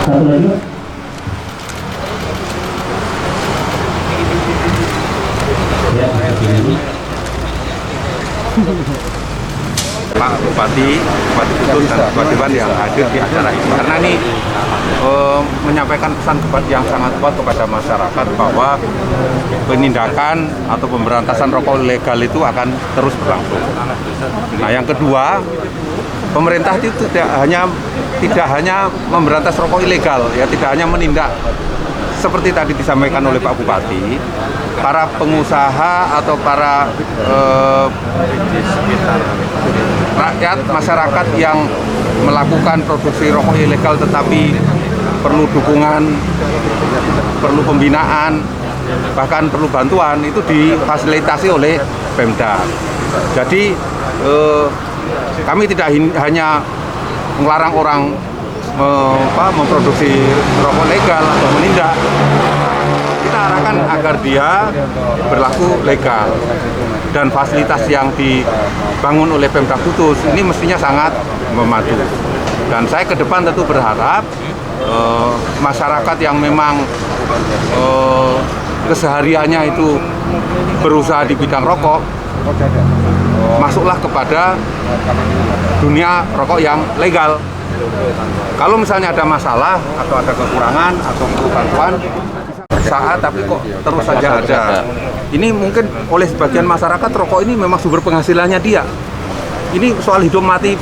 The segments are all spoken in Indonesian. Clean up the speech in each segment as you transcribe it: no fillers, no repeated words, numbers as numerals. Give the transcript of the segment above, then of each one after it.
Satu lagi. Ya, ini. Pak Bupati, Bupati Kudus dan Bupati Ban yang hadir di acara ini karena ini menyampaikan pesan yang sangat kuat kepada masyarakat bahwa penindakan atau pemberantasan rokok ilegal itu akan terus berlangsung. Nah, yang kedua, pemerintah itu tidak hanya memberantas rokok ilegal, ya tidak hanya menindak seperti tadi disampaikan oleh Pak Bupati, para pengusaha atau para rakyat masyarakat yang melakukan produksi rokok ilegal tetapi perlu dukungan, perlu pembinaan, bahkan perlu bantuan, itu difasilitasi oleh Pemda. Jadi kami tidak hanya melarang orang memproduksi rokok legal atau menindak, kita arahkan agar dia berlaku legal dan fasilitas yang dibangun oleh Pemda Kudus ini mestinya sangat membantu. Dan saya ke depan tentu berharap masyarakat yang memang kesehariannya itu berusaha di bidang rokok masuklah kepada dunia rokok yang legal. Kalau misalnya ada masalah atau ada kekurangan atau perlu bantuan saat tapi kok terus saja ada. Ini mungkin oleh sebagian masyarakat rokok ini memang sumber penghasilannya dia. Ini soal hidup mati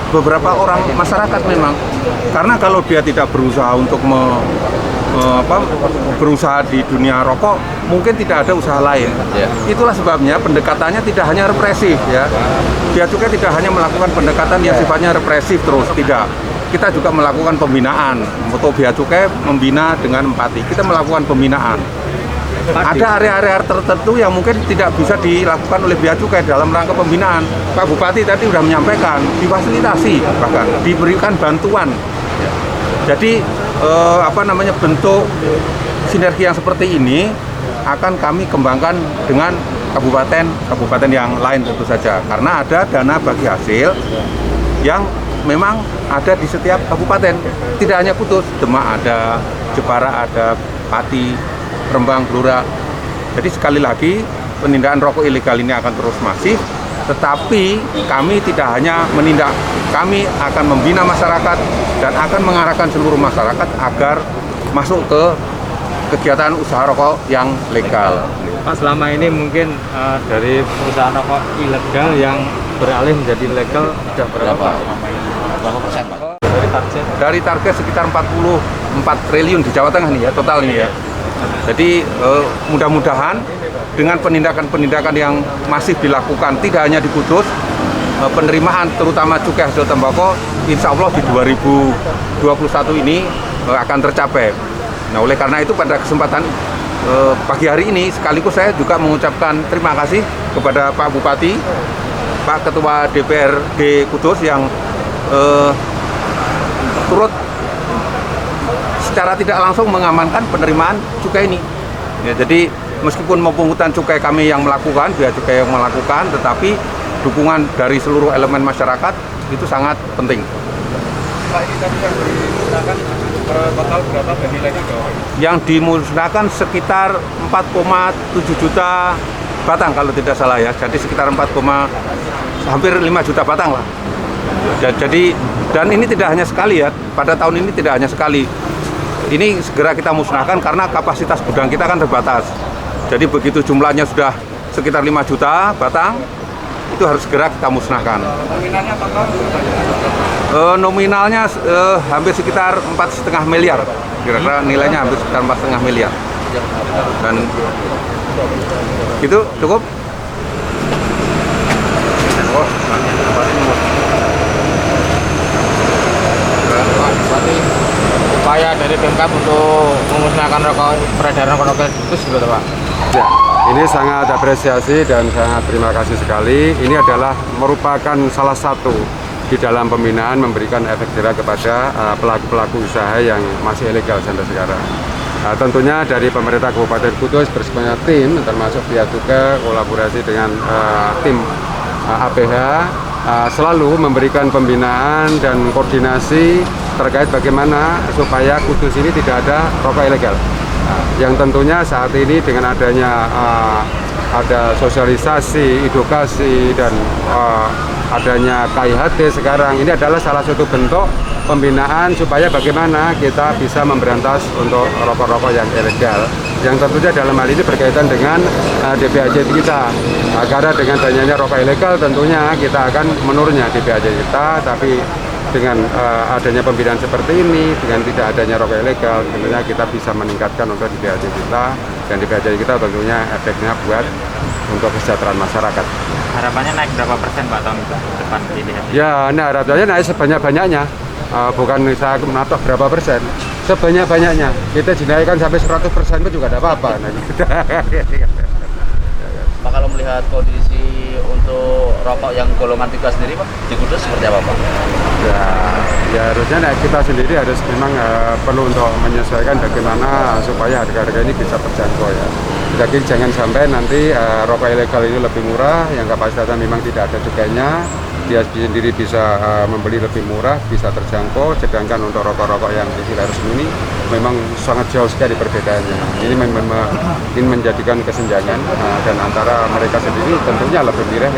beberapa orang masyarakat memang. Karena kalau dia tidak berusaha untuk berusaha di dunia rokok, mungkin tidak ada usaha lain. Itulah sebabnya pendekatannya tidak hanya represif, ya. Bea Cukai tidak hanya melakukan pendekatan yang sifatnya represif terus, tidak. Kita juga melakukan pembinaan. Untuk Bea Cukai membina dengan empati. Kita melakukan pembinaan. Ada area-area tertentu yang mungkin tidak bisa dilakukan oleh Bea Cukai dalam rangka pembinaan. Pak Bupati tadi sudah menyampaikan, difasilitasi, bahkan diberikan bantuan. Jadi bentuk sinergi yang seperti ini akan kami kembangkan dengan kabupaten yang lain tentu saja, karena ada dana bagi hasil yang memang ada di setiap kabupaten, tidak hanya Kudus, Demak ada, Jepara ada, Pati, Rembang, Blora. Jadi sekali lagi penindakan rokok ilegal ini akan terus masif, tetapi kami tidak hanya menindak, kami akan membina masyarakat dan akan mengarahkan seluruh masyarakat agar masuk ke kegiatan usaha rokok yang legal. Pak, selama ini mungkin dari perusahaan rokok ilegal yang beralih menjadi legal sudah berapa persen, Pak? Dari target sekitar 44 triliun di Jawa Tengah nih ya, total nih ya. Jadi mudah-mudahan dengan penindakan-penindakan yang masif dilakukan, tidak hanya di Kudus, penerimaan terutama cukai hasil tembakau insya Allah di 2021 ini akan tercapai. Nah, oleh karena itu pada kesempatan pagi hari ini sekaligus saya juga mengucapkan terima kasih kepada Pak Bupati, Pak Ketua DPRD Kudus yang turut secara tidak langsung mengamankan penerimaan cukai ini. Ya, jadi meskipun pemungutan cukai kami yang melakukan, Bea Cukai yang melakukan, tetapi dukungan dari seluruh elemen masyarakat itu sangat penting. Pak, ini tadi yang dimusnahkan total berapa nilainya? Yang dimusnahkan sekitar 4,7 juta batang kalau tidak salah ya. Jadi sekitar hampir 5 juta batang lah. Jadi dan ini tidak hanya sekali ya. Pada tahun ini tidak hanya sekali. Ini segera kita musnahkan karena kapasitas gudang kita kan terbatas. Jadi begitu jumlahnya sudah sekitar 5 juta batang, itu harus segera kita musnahkan. Nominalnya total? Nominalnya hampir sekitar 4,5 miliar. Kira-kira nilainya hampir sekitar 4,5 miliar. Dan itu cukup? Upaya dari Pemkab untuk memusnahkan rokok peredaran rokok itu juga, Pak? Ya, ini sangat apresiasi dan sangat terima kasih sekali. Ini adalah merupakan salah satu di dalam pembinaan memberikan efek jerah kepada pelaku-pelaku usaha yang masih ilegal sampai sekarang. Tentunya dari pemerintah Kabupaten Kudus bersama tim, termasuk Bea Cukai kolaborasi dengan tim APH, selalu memberikan pembinaan dan koordinasi terkait bagaimana supaya Kudus ini tidak ada rokok ilegal. Yang tentunya saat ini dengan adanya ada sosialisasi, edukasi, dan adanya KIHT sekarang, ini adalah salah satu bentuk pembinaan supaya bagaimana kita bisa memberantas untuk rokok-rokok yang ilegal. Yang tentunya dalam hal ini berkaitan dengan DPAJ kita. Karena dengan banyaknya rokok ilegal tentunya kita akan menurunnya DPAJ kita, tapi dengan adanya pembinaan seperti ini, dengan tidak adanya rokok ilegal, tentunya kita bisa meningkatkan untuk DPAJ kita, dan DPAJ kita tentunya efeknya buat untuk kesejahteraan masyarakat. Harapannya naik berapa persen Pak tahun depan ini? Ya, nah harapannya naik sebanyak-banyaknya. Bukan saya menatok berapa persen, sebanyak-banyaknya. Kita dinaikkan sampai 100% pun juga tidak apa-apa. Nah, gitu. Pak, kalau melihat kondisi untuk rokok yang golongan 3 sendiri Pak, di Kudus seperti apa Pak? Ya harusnya kita sendiri harus memang perlu untuk menyesuaikan bagaimana supaya harga-harga ini bisa terjangkau ya. Jadi jangan sampai nanti rokok ilegal ini lebih murah, yang kapasitasnya memang tidak ada cukainya, dia sendiri bisa membeli lebih murah, bisa terjangkau, sedangkan untuk rokok-rokok yang tidak resmi ini memang sangat jauh sekali perbedaannya. Ini menjadikan kesenjangan dan antara mereka sendiri tentunya lebih mirah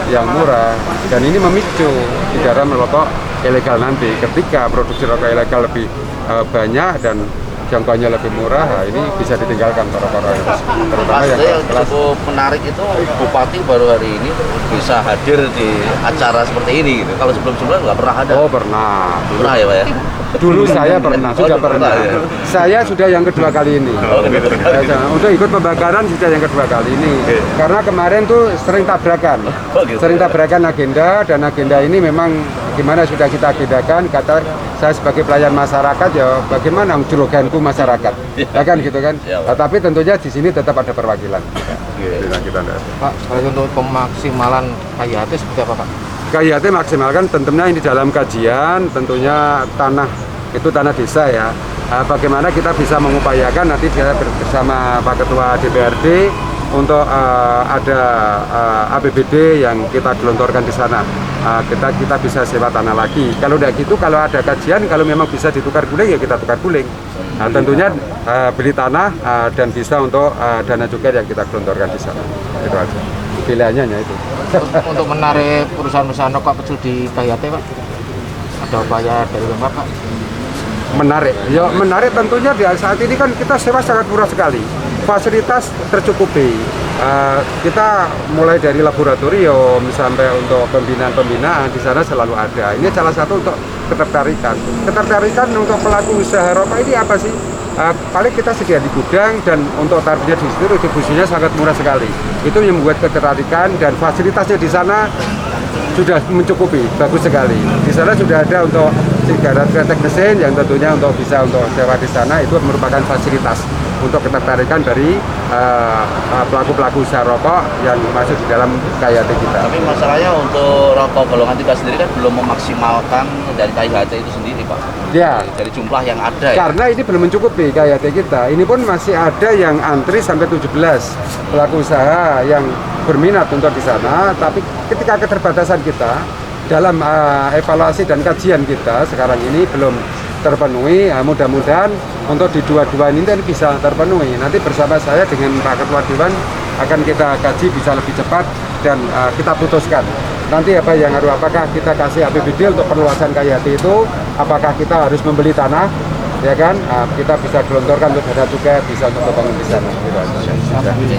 yang murah, dan ini memicu di dalam rokok ilegal nanti. Ketika produksi rokok ilegal lebih banyak dan jangkauannya lebih murah, ini bisa ditinggalkan rokok-rokok terutama yang cukup menarik itu Bupati baru hari ini bisa hadir di acara seperti ini gitu. Kalau sebelum-sebelumnya nggak pernah ada. Oh pernah. Pernah ya Pak ya? Dulu saya pernah, sudah pernah. Ya? Saya sudah yang kedua kali ini. Untuk ikut pembakaran sudah yang kedua kali ini. Karena kemarin tuh sering tabrakan. Sering tabrakan agenda, dan agenda ini memang gimana sudah kita agendakan, kata saya sebagai pelayan masyarakat ya bagaimana julukanku masyarakat. Ya kan gitu kan. Tapi tentunya di sini tetap ada perwakilan. Pak, untuk pemaksimalan KIHT seperti apa Pak? KIHT maksimalkan tentunya ini dalam kajian, tentunya itu tanah desa ya. Bagaimana kita bisa mengupayakan nanti kita bersama Pak Ketua DPRD untuk ada APBD yang kita gelontorkan di sana. Kita bisa sewa tanah lagi. Kalau udah gitu, kalau ada kajian, kalau memang bisa ditukar guling ya kita tukar guling. Tentunya beli tanah dan bisa untuk dana cukai yang kita gelontorkan di sana. Itu aja. Pilihannya itu. Untuk menarik perusahaan-perusahaan rokok kecil di KIHT Pak, ada upaya dari Pemkab Pak? Menarik, ya menarik tentunya di saat ini kan kita sewa sangat murah sekali, fasilitas tercukupi. Kita mulai dari laboratorium sampai untuk pembinaan di sana selalu ada. Ini salah satu untuk ketertarikan untuk pelaku usaha rokok ini apa sih? Paling kita sedia di gudang, dan untuk tarifnya di situ distribusinya sangat murah sekali. Itu yang membuat ketertarikan, dan fasilitasnya di sana sudah mencukupi, bagus sekali. Di sana sudah ada untuk sigaret kretek mesin yang tentunya untuk bisa untuk sewa di sana, itu merupakan fasilitas untuk ketertarikan dari pelaku-pelaku usaha rokok yang masuk di dalam KIHT kita. Tapi masalahnya untuk rokok golongan 3 sendiri kan belum memaksimalkan dari KIHT itu sendiri Pak. Ya. Dari jumlah yang ada ya. Karena ini belum mencukupi KIHT kita. Ini pun masih ada yang antri sampai 17 pelaku usaha yang berminat untuk di sana. Tapi ketika keterbatasan kita dalam evaluasi dan kajian kita sekarang ini belum terpenuhi, mudah-mudahan untuk di dua-dua ini bisa terpenuhi. Nanti bersama saya dengan Pak Ketua Dewan akan kita kaji bisa lebih cepat, dan kita putuskan nanti apa yang harus, apakah kita kasih APBD untuk perluasan KIHT itu, apakah kita harus membeli tanah, ya kan, kita bisa gelontorkan untuk dana cukai, bisa untuk membangun di sana. Gitu.